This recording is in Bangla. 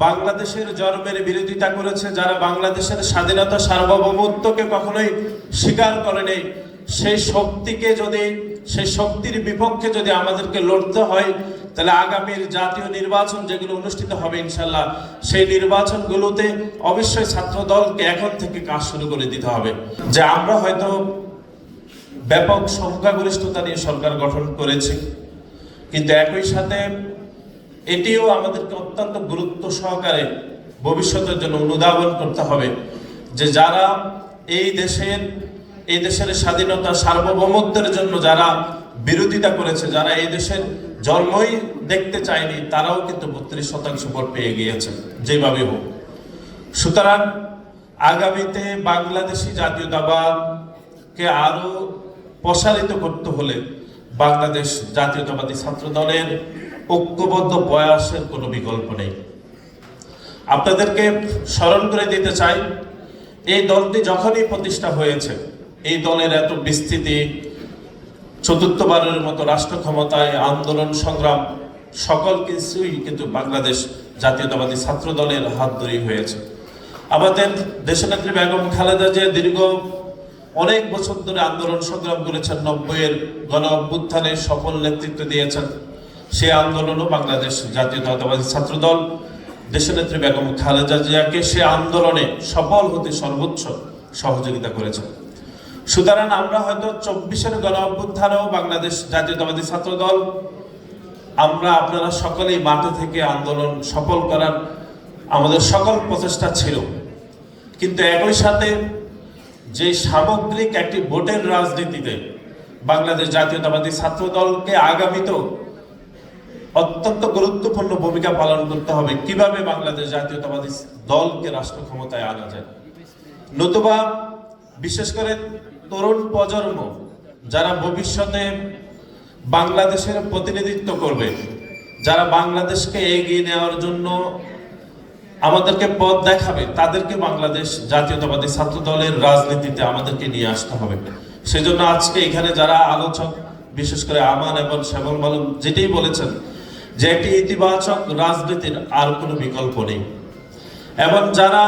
বাংলাদেশের জন্মের বিরোধিতা করেছে, যারা বাংলাদেশের স্বাধীনতা সার্বভৌমত্বকে কখনোই স্বীকার করেনি, সেই শক্তির বিপক্ষে যদি আমাদেরকে লড়তে হয়, তাহলে আগামীর জাতীয় নির্বাচন যেগুলো অনুষ্ঠিত হবে ইনশাল্লাহ, সেই নির্বাচনগুলোতে অবশ্যই ছাত্র দলকে এখন থেকে কাজ শুরু করে দিতে হবে। যে আমরা হয়তো ব্যাপক সংখ্যাগরিষ্ঠতা নিয়ে সরকার গঠন করেছি, কিন্তু একই সাথে এটিও আমাদেরকে অত্যন্ত গুরুত্ব সহকারে ভবিষ্যতের জন্য অনুধাবন করতে হবে যে যারা এই দেশের স্বাধীনতা সার্বভৌমত্বের জন্য যারা বিরোধিতা করেছে, যারা এই দেশের জন্মই দেখতে চায়নি, তারাও কিন্তু 32% ভোট পেয়ে গিয়েছে যেভাবে হোক। সুতরাং আগামীতে বাংলাদেশি জাতীয়তাবাদকে আরো প্রসারিত করতে হলে বাংলাদেশ জাতীয়তাবাদী ছাত্র দলের ঐক্যবদ্ধ প্রয়াসের কোনো বিকল্প নেই। আপনাদেরকে স্মরণ করে দিতে চাই, এই দলটি যখনই প্রতিষ্ঠা হয়েছে, এই দলের এত বিস্তৃতি, চতুর্থবারের মতো রাষ্ট্র ক্ষমতায় আন্দোলন সংগ্রাম সকল কিছুই কিন্তু বাংলাদেশ জাতীয়তাবাদী ছাত্র দলের হাত ধরেই হয়েছে। আমাদের দেশনেত্রী বেগম খালেদা জিয়া দীর্ঘ অনেক বছর ধরে আন্দোলন সংগ্রাম করেছেন, 90-এর গণ অভ্যুত্থানে সফল নেতৃত্ব দিয়েছেন। সেই আন্দোলনও বাংলাদেশ জাতীয়তাবাদী ছাত্র দল দেশনেত্রী বেগম খালেদা জিয়াকে সে আন্দোলনে সফল হতে সর্বোচ্চ সহযোগিতা করেছে। সুতরাং আমরা হয়তো 24-এর গণ অভ্যুত্থানেও বাংলাদেশ জাতীয়তাবাদী ছাত্র দল আপনারা সকলেই মাঠে থেকে আন্দোলন সফল করার আমাদের সকল প্রচেষ্টা ছিল, কিন্তু একই সাথে যে সামগ্রিক একটি ভোটের রাজনীতিতে বাংলাদেশ জাতীয়তাবাদী ছাত্র দলকে আগামীতেও অত্যন্ত গুরুত্বপূর্ণ ভূমিকা পালন করতে হবে। কিভাবে বাংলাদেশ জাতীয়তাবাদী দলকে রাষ্ট্র ক্ষমতায় আনা যায়, নতুবা বিশেষ করে তরুণ প্রজন্ম যারা ভবিষ্যতে বাংলাদেশের প্রতিনিধিত্ব করবে, যারা বাংলাদেশকে এগিয়ে নেওয়ার জন্য আমাদেরকে পথ দেখাবে, তাদেরকে বাংলাদেশ জাতীয়তাবাদী ছাত্র দলের রাজনীতিতে আমাদেরকে নিয়ে আসতে হবে। সেজন্য আজকে এখানে যারা আলোচক, বিশেষ করে আমান এবং শ্যামল মালুম যেটাই বলেছেন যে একটি ইতিবাচক রাজনীতির আর কোনো বিকল্প নেই, এবং যারা